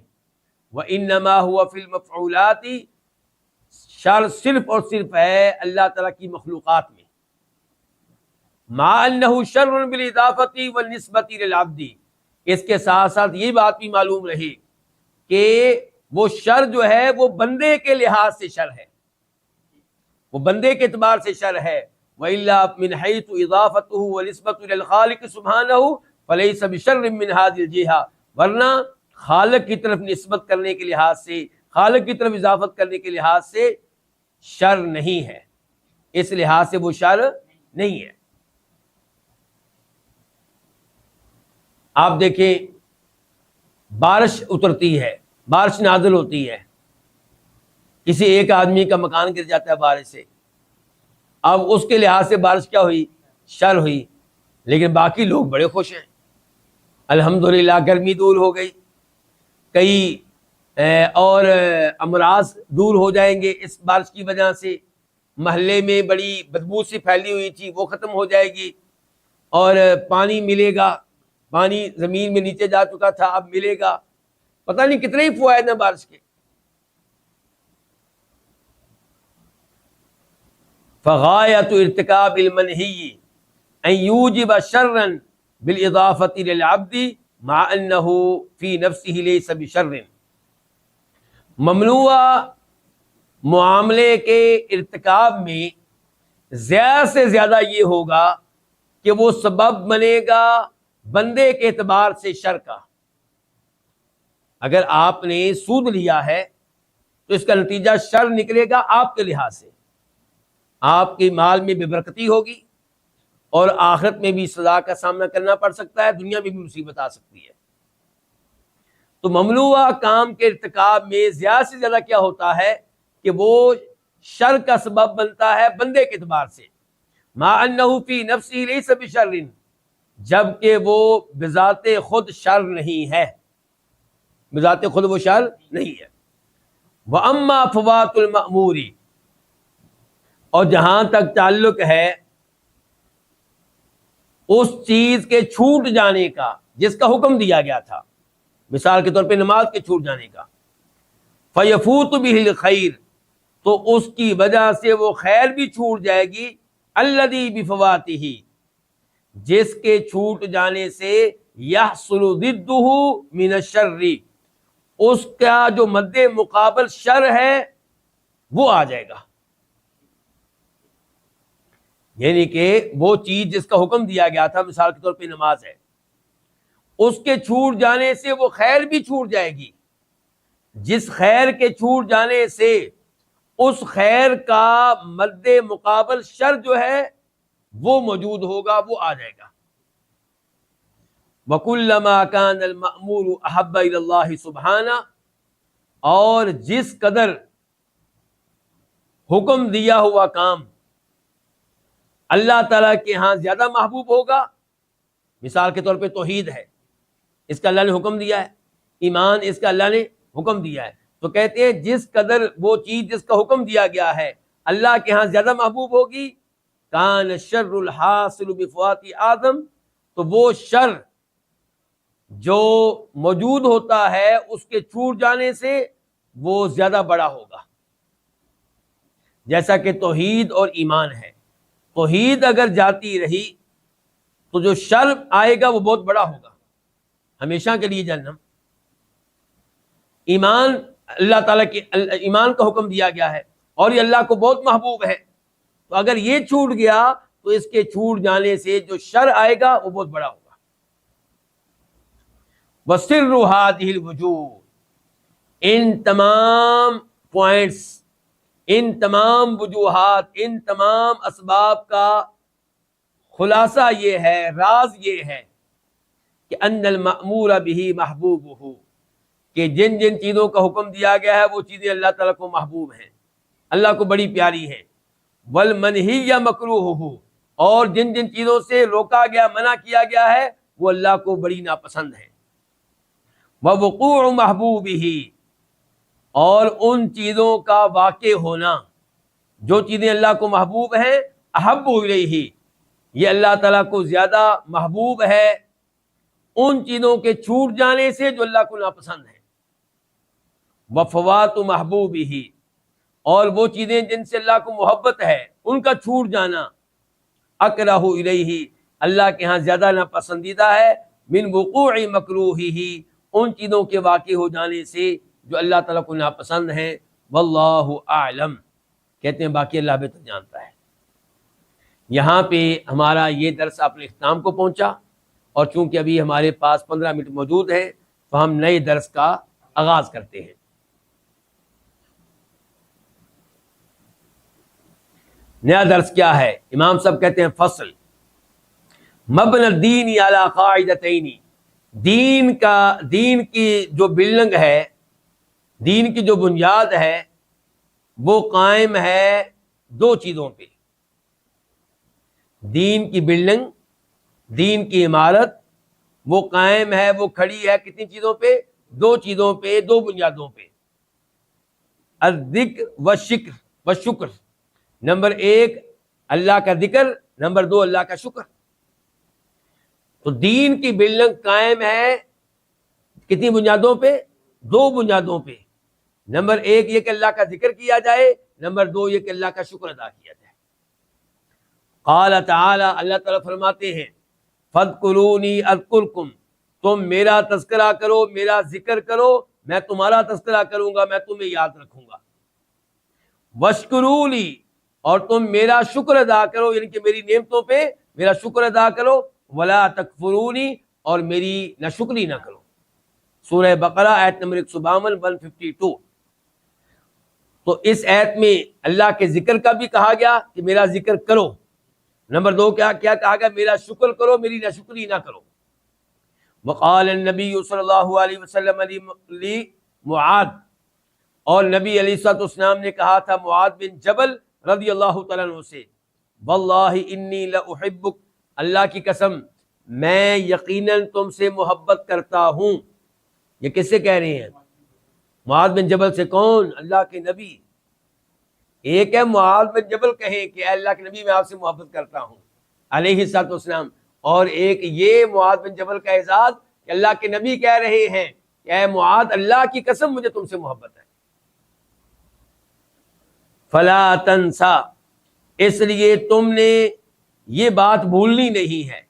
وانما هو فی المفعولات، شر صرف اور صرف ہے اللہ تعالیٰ کی مخلوقات میں. مع انہ شر بالاضافۃ والنسبۃ للعبد، اس کے ساتھ ساتھ یہ بات بھی معلوم رہے کہ وہ شر جو ہے وہ بندے کے لحاظ سے شر ہے، وہ بندے کے اعتبار سے شر ہے۔ وَإِلَّا مِنْ حَيْثُ إِضَافَتُهُ وَنِسْبَةُ إِلَى الْخَالِقِ سُبْحَانَهُ فَلَيْسَ بِشَرٍّ مِنْ هَذِهِ الْجِهَةِ، ورنہ خالق کی طرف نسبت کرنے کے لحاظ سے، خالق کی طرف اضافت کرنے کے لحاظ سے شر نہیں ہے، اس لحاظ سے وہ شر نہیں ہے۔ آپ دیکھیں بارش اترتی ہے، بارش نازل ہوتی ہے، کسی ایک آدمی کا مکان گر جاتا ہے بارش سے، اب اس کے لحاظ سے بارش کیا ہوئی؟ شر ہوئی، لیکن باقی لوگ بڑے خوش ہیں، الحمدللہ گرمی دور ہو گئی، کئی اور امراض دور ہو جائیں گے اس بارش کی وجہ سے، محلے میں بڑی بدبو سی پھیلی ہوئی تھی وہ ختم ہو جائے گی، اور پانی ملے گا، پانی زمین میں نیچے جا چکا تھا اب ملے گا، پتہ نہیں کتنے ہی فوائد ہیں بارش کے۔ فغایت ارتکاب المنہی ان یوجب شرا بالاضافة للعبد مع انه في نفسه ليس بشر، ممنوع معاملے کے ارتکاب میں زیادہ سے زیادہ یہ ہوگا کہ وہ سبب بنے گا بندے کے اعتبار سے شر کا۔ اگر آپ نے سود لیا ہے تو اس کا نتیجہ شر نکلے گا آپ کے لحاظ سے، آپ کی مال میں بے برکتی ہوگی اور آخرت میں بھی سزا کا سامنا کرنا پڑ سکتا ہے، دنیا میں بھی مصیبت آ سکتی ہے۔ تو ممنوعہ کام کے ارتکاب میں زیادہ سے زیادہ کیا ہوتا ہے کہ وہ شر کا سبب بنتا ہے بندے کے اعتبار سے، مع انہ فی نفسہ لیس بشر، جبکہ وہ بذات خود شر نہیں ہے، بذات خود وہ شر نہیں ہے۔ واما فوات المأمور، اور جہاں تک تعلق ہے اس چیز کے چھوٹ جانے کا جس کا حکم دیا گیا تھا، مثال کے طور پہ نماز کے چھوٹ جانے کا، فیفوت بہ الخیر، تو اس کی وجہ سے وہ خیر بھی چھوٹ جائے گی، الذی بفواتہ، جس کے چھوٹ جانے سے یحصل ضدہ من الشر، اس کا جو مد مقابل شر ہے وہ آ جائے گا، یعنی کہ وہ چیز جس کا حکم دیا گیا تھا، مثال کے طور پہ نماز ہے، اس کے چھوٹ جانے سے وہ خیر بھی چھوٹ جائے گی، جس خیر کے چھوٹ جانے سے اس خیر کا مد مقابل شر جو ہے وہ موجود ہوگا، وہ آ جائے گا۔ وَكُلَّمَا كَانَ الْمَأْمُورُ أَحَبَّ إِلَى اللَّهِ سُبْحَانَهُ، اور جس قدر حکم دیا ہوا کام اللہ تعالیٰ کے ہاں زیادہ محبوب ہوگا، مثال کے طور پہ توحید ہے، اس کا اللہ نے حکم دیا ہے، ایمان اس کا اللہ نے حکم دیا ہے، تو کہتے ہیں جس قدر وہ چیز جس کا حکم دیا گیا ہے اللہ کے ہاں زیادہ محبوب ہوگی، کان الشر الحاصل بفوات آدم، تو وہ شر جو موجود ہوتا ہے اس کے چھوٹ جانے سے وہ زیادہ بڑا ہوگا، جیسا کہ توحید اور ایمان ہے۔ توحید اگر جاتی رہی تو جو شر آئے گا وہ بہت بڑا ہوگا، ہمیشہ کے لیے جہنم۔ ایمان اللہ تعالیٰ کے ایمان کا حکم دیا گیا ہے اور یہ اللہ کو بہت محبوب ہے، تو اگر یہ چھوٹ گیا تو اس کے چھوٹ جانے سے جو شر آئے گا وہ بہت بڑا ہوگا۔ وَسِرُّ هَٰذِهِ الْوُجُوهِ، ان تمام پوائنٹس، ان تمام وجوہات، ان تمام اسباب کا خلاصہ یہ ہے، راز یہ ہے کہ ان المأمور بہ محبوبہ، کہ جن جن چیزوں کا حکم دیا گیا ہے وہ چیزیں اللہ تعالیٰ کو محبوب ہیں، اللہ کو بڑی پیاری ہیں۔ والمنہی مکروہ، اور جن جن چیزوں سے روکا گیا، منع کیا گیا ہے وہ اللہ کو بڑی ناپسند ہیں۔ ووقوع محبوبہ، اور ان چیزوں کا واقع ہونا جو چیزیں اللہ کو محبوب ہیں، احب الیہ، یہ اللہ تعالیٰ کو زیادہ محبوب ہے ان چیزوں کے چھوٹ جانے سے جو اللہ کو ناپسند ہیں۔ وفوات محبوبہ، اور وہ چیزیں جن سے اللہ کو محبت ہے ان کا چھوٹ جانا، اکرہ الیہ، اللہ کے ہاں زیادہ ناپسندیدہ ہے، من وقوع مکروہہ، ان چیزوں کے واقع ہو جانے سے جو اللہ تعالیٰ کو ناپسند ہیں. واللہ اعلم، کہتے ہیں باقی اللہ بہتر جانتا ہے. یہاں پہ ہمارا یہ درس اپنے اختتام کو پہنچا، اور چونکہ ابھی ہمارے پاس 15 منٹ موجود ہیں تو ہم نئے درس کا آغاز کرتے ہیں. نیا درس کیا ہے؟ امام صاحب کہتے ہیں فصل مبنی الدین علی قاعدتین، دین کی جو بلڈنگ ہے، دین کی جو بنیاد ہے وہ قائم ہے دو چیزوں پہ. دین کی بلڈنگ، دین کی عمارت وہ قائم ہے، وہ کھڑی ہے کتنی چیزوں پہ؟ دو چیزوں پہ، دو بنیادوں پہ. الذکر والشکر. نمبر 1 اللہ کا ذکر، نمبر 2 اللہ کا شکر. تو دین کی بلڈنگ قائم ہے کتنی بنیادوں پہ؟ دو بنیادوں پہ. نمبر 1 یہ کہ اللہ کا ذکر کیا جائے، نمبر 2 یہ کہ اللہ کا شکر ادا کیا جائے. قال تعالی، اللہ تعالیٰ فرماتے ہیں فاذکرونی اذکرکم، تم میرا تذکرہ کرو، میرا ذکر کرو، میں تمہارا تذکرہ کروں گا، میں تمہیں یاد رکھوں گا. واشکرونی، اور تم میرا شکر ادا کرو، یعنی کہ میری نعمتوں پہ میرا شکر ادا کرو. ولا تکفرونی، اور میری ناشکری نہ کرو. سورہ بقرہ آیت نمبر 152. تو اس آیت میں اللہ کے ذکر کا بھی کہا گیا کہ میرا ذکر کرو. نمبر 2 کیا کہا گیا؟ میرا شکر کرو، میری ناشکری نہ کرو. وقال النبی صلی اللہ علیہ وسلم علی معاذ، اور نبی علیہ الصلوۃ والسلام نے کہا تھا معاذ بن جبل رضی اللہ تعالیٰ عنہ سے، واللہ انی لاحبک، اللہ کی قسم میں یقیناً تم سے محبت کرتا ہوں. یہ کس سے کہہ رہے ہیں؟ معاذ بن جبل سے. کون؟ اللہ کے نبی. ایک ہے معاذ بن جبل کہیں کہ اے اللہ کے نبی میں آپ سے محبت کرتا ہوں علیہ الصلوۃ والسلام، اور ایک یہ معاذ بن جبل کا اعزاز کہ اللہ کے نبی کہہ رہے ہیں کہ اے معاذ اللہ کی قسم مجھے تم سے محبت ہے. فلا تنسا، اس لیے تم نے یہ بات بھولنی نہیں ہے.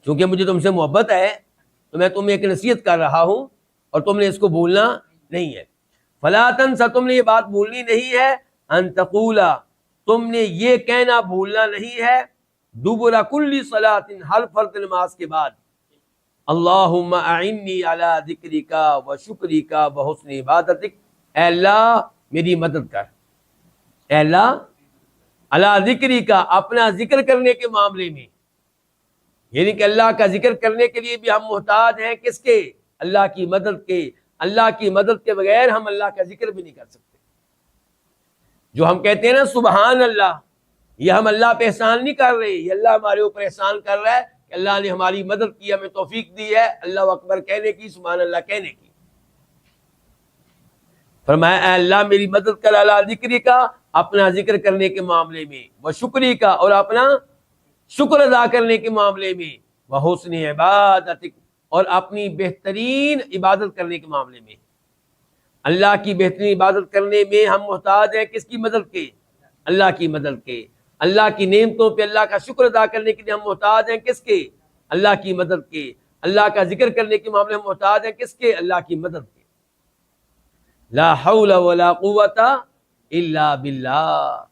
چونکہ مجھے تم سے محبت ہے تو میں تمہیں ایک نصیحت کر رہا ہوں اور تم نے اس کو بھولنا نہیں ہے. فلا تنسا، تم نے یہ بات بھولنی نہیں ہے. ان تقولا، تم نے یہ کہنا بھولنا نہیں ہے. دبر کل صلاۃ، ہر فرض نماز کے بعد، اللہم اعنی علی ذکرک و شکرک و حسن عبادتک، اے اللہ میری مدد کر. اے اللہ علی ذکرک، اپنا ذکر کرنے کے معاملے میں، یعنی کہ اللہ کا ذکر کرنے کے لیے بھی ہم محتاج ہیں کس کے؟ اللہ کی مدد کے. اللہ کی مدد کے بغیر ہم اللہ کا ذکر بھی نہیں کر سکتے. جو ہم کہتے ہیں نا سبحان اللہ، یہ ہم اللہ پہ احسان نہیں کر رہے، یہ اللہ ہمارے اوپر احسان کر رہا ہے کہ اللہ نے ہماری مدد کی، ہمیں توفیق دی ہے اللہ اکبر کہنے کی، سبحان اللہ کہنے کی. فرمایا اے اللہ میری مدد کر علی ذکری کا، اپنا ذکر کرنے کے معاملے میں، وہ شکری کا، اور اپنا شکر ادا کرنے کے معاملے میں، وہ حسن عبادت، اور اپنی بہترین عبادت کرنے کے معاملے میں. اللہ کی بہترین عبادت کرنے میں ہم محتاج ہیں کس کی مدد کے؟ اللہ کی مدد کے. اللہ کی نعمتوں پہ اللہ کا شکر ادا کرنے کے لیے ہم محتاج ہیں کس کے؟ اللہ کی مدد کے. اللہ کا ذکر کرنے کے معاملے میں محتاج ہیں کس کے؟ اللہ کی مدد کے. لا حول ولا قوت الا باللہ،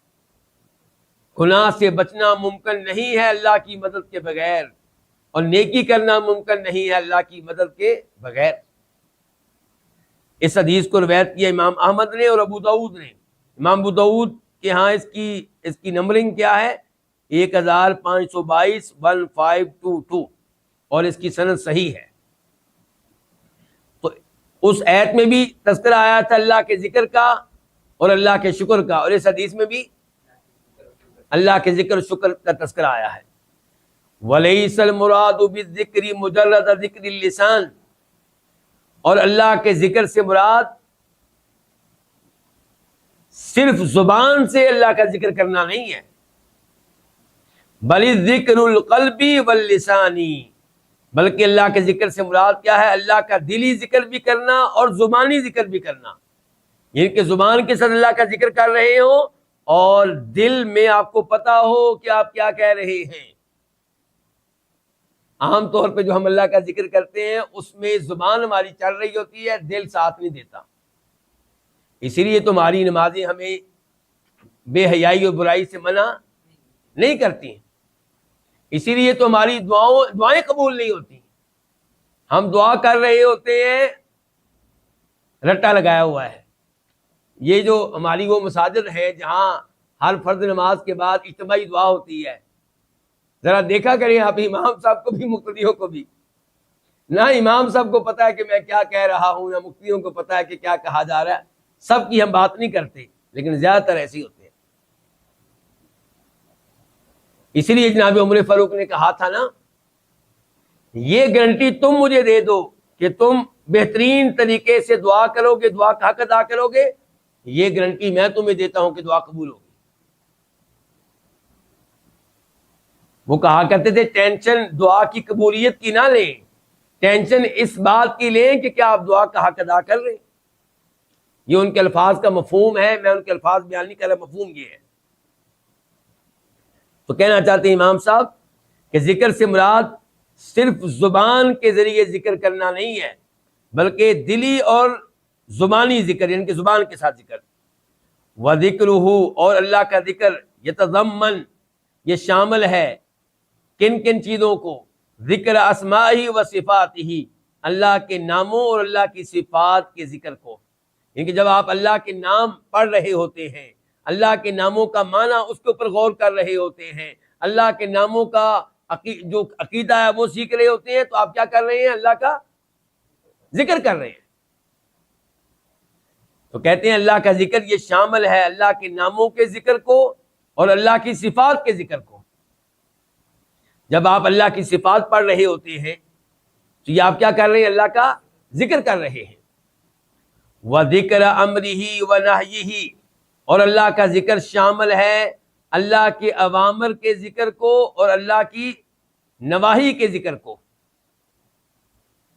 گناہ سے بچنا ممکن نہیں ہے اللہ کی مدد کے بغیر، اور نیکی کرنا ممکن نہیں ہے اللہ کی مدد کے بغیر. اس حدیث کو روایت کیا امام احمد نے اور ابو داؤد نے. امام ابو داؤد کے ہاں اس کی نمبرنگ کیا ہے؟ 1522 1522، اور اس کی سند صحیح ہے. تو اس آیت میں بھی تذکرہ آیا تھا اللہ کے ذکر کا اور اللہ کے شکر کا، اور اس حدیث میں بھی اللہ کے ذکر شکر کا تذکرہ آیا ہے. وَلَيْسَ الْمُرَادُ بِالذِّكْرِ مُجَرَّدَ ذِكْرِ اللِّسَانِ، اور اللہ کے ذکر سے مراد صرف زبان سے اللہ کا ذکر کرنا نہیں ہے، بل ذکر القلب واللسان، بلکہ اللہ کے ذکر سے مراد کیا ہے؟ اللہ کا دلی ذکر بھی کرنا اور زبانی ذکر بھی کرنا. یعنی کہ زبان کے ساتھ اللہ کا ذکر کر رہے ہو اور دل میں آپ کو پتا ہو کہ آپ کیا کہہ رہے ہیں. عام طور پہ جو ہم اللہ کا ذکر کرتے ہیں اس میں زبان ہماری چل رہی ہوتی ہے، دل ساتھ نہیں دیتا. اسی لیے تمہاری نمازیں ہمیں بے حیائی اور برائی سے منع نہیں کرتی ہیں، اسی لیے تو ہماری دعائیں قبول نہیں ہوتی. ہم دعا کر رہے ہوتے ہیں، رٹا لگایا ہوا ہے. یہ جو ہماری وہ مساجد ہے جہاں ہر فرض نماز کے بعد اجتماعی دعا ہوتی ہے، ذرا دیکھا کریں آپ امام صاحب کو بھی مقتدیوں کو بھی. نہ امام صاحب کو پتا ہے کہ میں کیا کہہ رہا ہوں، نہ مقتدیوں کو پتا ہے کہ کیا کہا جا رہا ہے. سب کی ہم بات نہیں کرتے، لیکن زیادہ تر ایسے ہی ہوتے ہیں. اسی لیے جناب عمر فاروق نے کہا تھا نا، یہ گارنٹی تم مجھے دے دو کہ تم بہترین طریقے سے دعا کرو گے، دعا کا حق ادا کرو گے، یہ گارنٹی میں تمہیں دیتا ہوں کہ دعا قبول ہوگی. وہ کہا کرتے تھے ٹینشن دعا کی قبولیت کی نہ لیں، ٹینشن اس بات کی لیں کہ کیا آپ دعا کا حق ادا کر رہے ہیں. یہ ان کے الفاظ کا مفہوم ہے، میں ان کے الفاظ بیان نہیں کر رہا، مفہوم یہ ہے. تو کہنا چاہتے ہیں امام صاحب کہ ذکر سے مراد صرف زبان کے ذریعے ذکر کرنا نہیں ہے، بلکہ دلی اور زبانی ذکر، یعنی کہ زبان کے ساتھ ذکر. وَذِكْرُهُ، اور اللہ کا ذکر یتضمن، یہ شامل ہے کن کن چیزوں کو؟ ذکر اسماءہ و صفاتہ، اللہ کے ناموں اور اللہ کی صفات کے ذکر کو. یعنی کہ جب آپ اللہ کے نام پڑھ رہے ہوتے ہیں، اللہ کے ناموں کا معنی اس کے اوپر غور کر رہے ہوتے ہیں، اللہ کے ناموں کا جو عقیدہ ہے وہ سیکھ رہے ہوتے ہیں، تو آپ کیا کر رہے ہیں؟ اللہ کا ذکر کر رہے ہیں. تو کہتے ہیں اللہ کا ذکر یہ شامل ہے اللہ کے ناموں کے ذکر کو اور اللہ کی صفات کے ذکر کو. جب آپ اللہ کی صفات پڑھ رہے ہوتے ہیں تو یہ آپ کیا کر رہے ہیں؟ اللہ کا ذکر کر رہے ہیں. وَذِكْرَ أَمْرِهِ وَنَهْيِهِ، اور اللہ کا ذکر شامل ہے اللہ کے اوامر کے ذکر کو اور اللہ کی نواہی کے ذکر کو.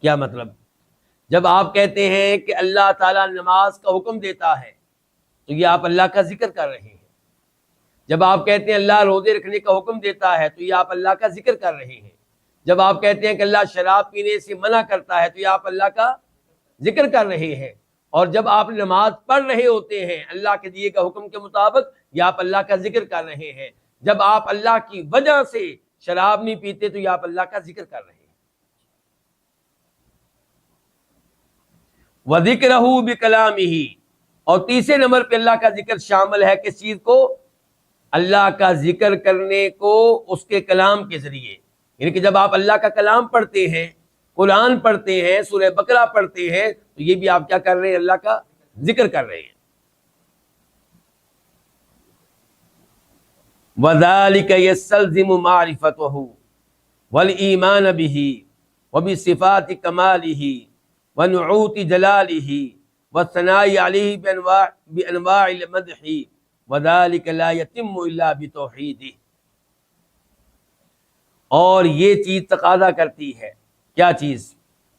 کیا مطلب؟ جب آپ کہتے ہیں کہ اللہ تعالیٰ نماز کا حکم دیتا ہے تو یہ آپ اللہ کا ذکر کر رہے ہیں. جب آپ کہتے ہیں اللہ روزے رکھنے کا حکم دیتا ہے تو یہ آپ اللہ کا ذکر کر رہے ہیں. جب آپ کہتے ہیں کہ اللہ شراب پینے سے منع کرتا ہے تو یہ آپ اللہ کا ذکر کر رہے ہیں. اور جب آپ نماز پڑھ رہے ہوتے ہیں اللہ کے دیے کا حکم کے مطابق، یہ آپ اللہ کا ذکر کر رہے ہیں. جب آپ اللہ کی وجہ سے شراب نہیں پیتے تو یہ آپ اللہ کا ذکر کر رہے ہیں. وَذِكْرَهُ بِكَلَامِهِ، اور تیسرے نمبر پہ اللہ کا ذکر شامل ہے کس چیز کو؟ اللہ کا ذکر کرنے کو اس کے کلام کے ذریعے. یعنی کہ جب آپ اللہ کا کلام پڑھتے ہیں، قرآن پڑھتے ہیں، سورہ بقرہ پڑھتے ہیں، تو یہ بھی آپ کیا کر رہے ہیں؟ اللہ کا ذکر کر رہے ہیں. وَذَلِكَ يَسْتَلْزِمُ مَعْرِفَتَهُ وَالْإِيمَانَ بِهِ وَبِصِفَاتِ كَمَالِهِ وَنُعُوتِ جَلَالِهِ وَالثَّنَاءِ عَلَيْهِ بِأَنْوَاعِ الْمَدْحِ وَذَلِكَ لَا يَتِمُّ إِلَّا بِتَوْحِيدِهِ. اور یہ چیز تقاضا کرتی ہے، کیا چیز؟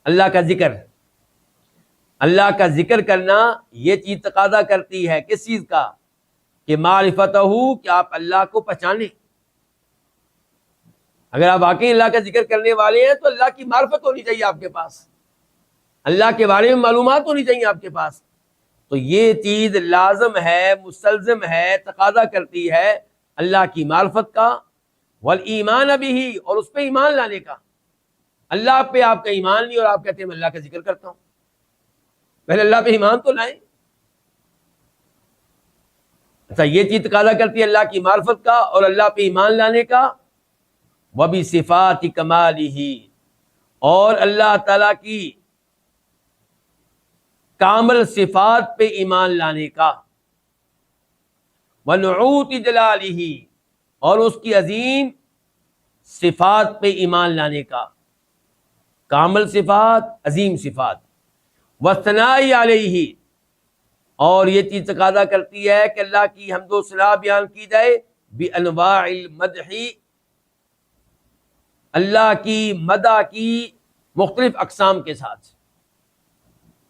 اللہ کا ذکر. اللہ کا ذکر کرنا یہ چیز تقاضا کرتی ہے کس چیز کا؟ کہ معرفتہ، کہ آپ اللہ کو پہچانیں. اگر آپ واقعی اللہ کا ذکر کرنے والے ہیں تو اللہ کی معرفت ہونی چاہیے آپ کے پاس، اللہ کے بارے میں معلومات ہونی چاہیے آپ کے پاس. تو یہ چیز لازم ہے، مستلزم ہے، تقاضا کرتی ہے اللہ کی معرفت کا، والایمان بہ، اور اس پہ ایمان لانے کا. اللہ پہ آپ کا ایمان نہیں اور آپ کہتے ہیں میں اللہ کا ذکر کرتا ہوں. پہلے اللہ پہ ایمان تو لائیں. اچھا، یہ چیز تقاضا کرتی ہے اللہ کی معرفت کا اور اللہ پہ ایمان لانے کا. وَبِصِفَاتِ كَمَالِهِ، اور اللہ تعالیٰ کی کامل صفات پہ ایمان لانے کا. وَنُعُوتِ جَلَالِهِ، اور اس کی عظیم صفات پہ ایمان لانے کا. کامل صفات، عظیم صفات. وَالثَّنَاءِ عَلَيْهِ، اور یہ چیز تقاضا کرتی ہے کہ اللہ کی حمد و ثنا بیان کی جائے. بِأَنْوَاعِ الْمَدْحِ، اللہ کی مدح کی مختلف اقسام کے ساتھ.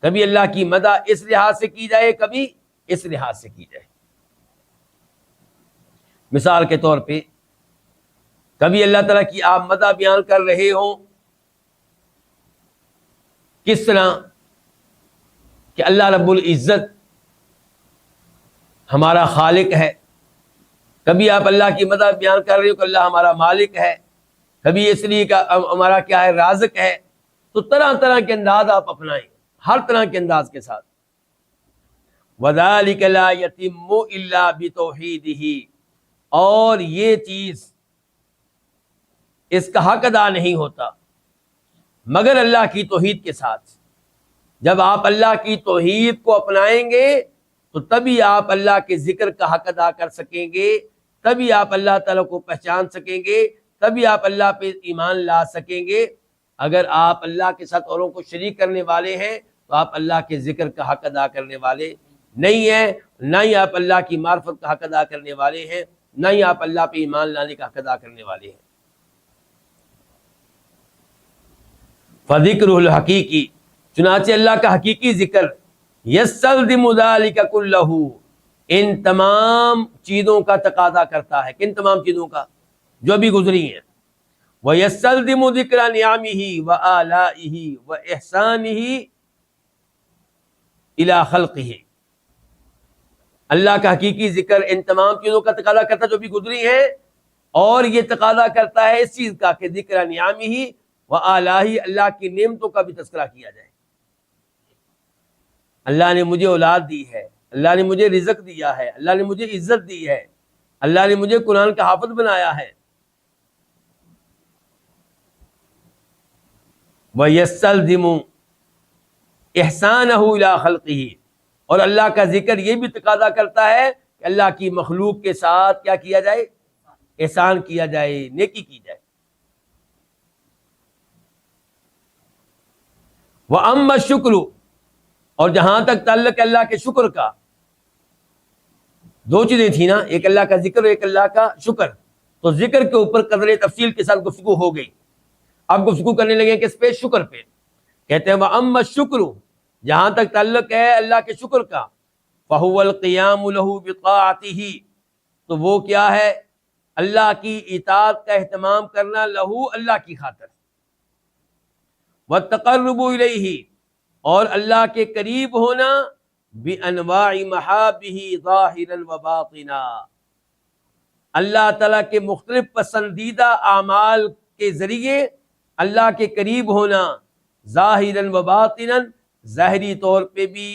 کبھی اللہ کی مدح اس لحاظ سے کی جائے، کبھی اس لحاظ سے کی جائے. مثال کے طور پہ کبھی اللہ تعالیٰ کی آپ مدح بیان کر رہے ہوں، کس طرح کہ اللہ رب العزت ہمارا خالق ہے، کبھی آپ اللہ کی مدح بیان کر رہے ہو کہ اللہ ہمارا مالک ہے، کبھی اس لیے کہ ہمارا کیا ہے رازق ہے. تو طرح طرح کے انداز آپ اپنائیں، ہر طرح کے انداز کے ساتھ. وَذَلِكَ لَا يَتِمُّ إِلَّا بِتَوْحِيدِهِ، اور یہ چیز، اس کا حق ادا نہیں ہوتا مگر اللہ کی توحید کے ساتھ. جب آپ اللہ کی توحید کو اپنائیں گے تو تبھی آپ اللہ کے ذکر کا حق ادا کر سکیں گے، تبھی آپ اللہ تعالیٰ کو پہچان سکیں گے، تبھی آپ اللہ پہ ایمان لا سکیں گے. اگر آپ اللہ کے ساتھ اوروں کو شریک کرنے والے ہیں تو آپ اللہ کے ذکر کا حق ادا کرنے والے نہیں ہیں، نہ ہی آپ اللہ کی معرفت کا حق ادا کرنے والے ہیں، نہ ہی آپ اللہ پہ ایمان لانے کا حق ادا کرنے والے ہیں. فذکرہ الحقیقی، چنانچہ اللہ کا حقیقی ذکر، یستلزم ذلک کلہ، ان تمام چیزوں کا تقاضا کرتا ہے. کن تمام چیزوں کا؟ جو بھی گزری ہیں. وَيَسْتَلْزِمُ ذِكْرَ نِعَمِهِ وَآلَائِهِ وَإِحْسَانِهِ إِلَى خَلْقِهِ، اللہ کا حقیقی ذکر ان تمام چیزوں کا تقاضا کرتا ہے جو بھی گزری ہیں، اور یہ تقاضا کرتا ہے اس چیز کا کہ ذکر نعمه وآلائه، اللہ کی نعمتوں کا بھی تذکرہ کیا جائے. اللہ نے مجھے اولاد دی ہے، اللہ نے مجھے رزق دیا ہے، اللہ نے مجھے عزت دی ہے، اللہ نے مجھے قرآن کا حافظ بنایا ہے. وَيَسْتَلْزِمُ إِحْسَانَهُ إِلَىٰ خَلْقِهِ، اور اللہ کا ذکر یہ بھی تقاضا کرتا ہے کہ اللہ کی مخلوق کے ساتھ کیا کیا جائے؟ احسان کیا جائے، نیکی کی جائے. وَأَمَّا الشُّكْرُ، اور جہاں تک تعلق اللہ کے شکر کا، دو چیزیں تھیں نا، ایک اللہ کا ذکر اور ایک اللہ کا شکر. تو ذکر کے اوپر قدر تفصیل کے ساتھ گفتگو ہو گئی، اب گفتگو کرنے لگے کس پہ؟ شکر پہ. کہتے ہیں وَأَمَّا الشُّكْرُ، جہاں تک تعلق ہے اللہ کے شکر کا، فَهُوَ الْقِيَامُ لَهُ بِطَاعَتِهِ، تو وہ کیا ہے؟ اللہ کی اطاعت کا اہتمام کرنا، لہو اللہ کی خاطر، وَالتَّقَرُّبُ إِلَيْهِ، اور اللہ کے قریب ہونا، بِأَنْوَاعِ مَحَابِهِ ظَاهِرًا وَبَاطِنًا، اللہ تعالیٰ کے مختلف پسندیدہ اعمال کے ذریعے اللہ کے قریب ہونا، ظاہراً و باطناً، ظاہری طور پہ بھی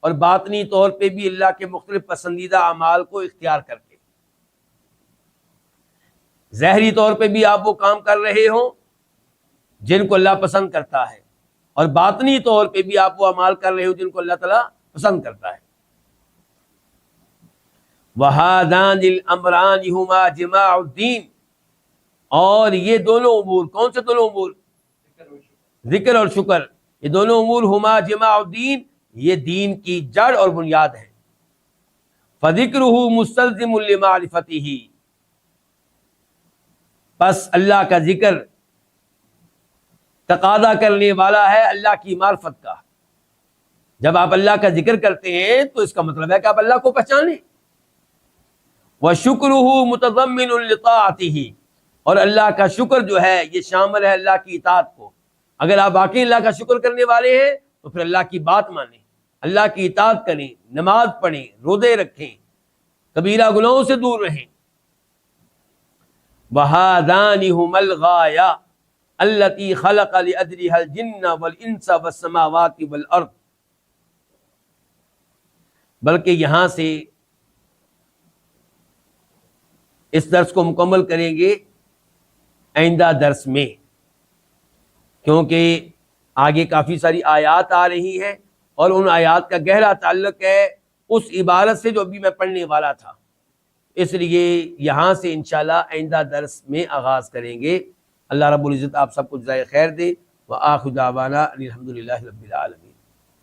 اور باطنی طور پہ بھی اللہ کے مختلف پسندیدہ اعمال کو اختیار کر کے. ظاہری طور پہ بھی آپ وہ کام کر رہے ہوں جن کو اللہ پسند کرتا ہے، اور باطنی طور پہ بھی آپ وہ اعمال کر رہے ہو جن کو اللہ تعالیٰ پسند کرتا ہے. وَهَذَانِ الْأَمْرَانِ هُمَا جِمَاعُ الدِّينِ، اور یہ دونوں امور، کون سے دونوں امور؟ ذکر اور شکر. یہ دونوں امور ہما جماع الدین، یہ دین کی جڑ اور بنیاد ہے. فذکرہ مستلزم لمعرفتہ، پس اللہ کا ذکر تقاضا کرنے والا ہے اللہ کی معرفت کا. جب آپ اللہ کا ذکر کرتے ہیں تو اس کا مطلب ہے کہ آپ اللہ کو پہچانیں. وشکرہ متضمن لطاعتہ، اور اللہ کا شکر جو ہے یہ شامل ہے اللہ کی اطاعت کو. اگر آپ واقعی اللہ کا شکر کرنے والے ہیں تو پھر اللہ کی بات مانیں، اللہ کی اطاعت کریں، نماز پڑھیں، روزے رکھیں، کبیرہ گناہوں سے دور رہیں. وَهَذَانِ هُمَا الْغَایَةُ الَّتِي خَلَقَ لِأَجْلِهَا الْجِنَّ وَالْإِنسَ وَالسَّمَاوَاتِ وَالْأَرْضِ، بلکہ یہاں سے اس درس کو مکمل کریں گے آئندہ درس میں، کیونکہ آگے کافی ساری آیات آ رہی ہیں اور ان آیات کا گہرا تعلق ہے اس عبارت سے جو ابھی میں پڑھنے والا تھا. اس لیے یہاں سے انشاءاللہ آئندہ درس میں آغاز کریں گے. اللہ رب العزت آپ سب کو جزائے خیر دے. وآخر دعوانا الحمدللہ رب العالمین.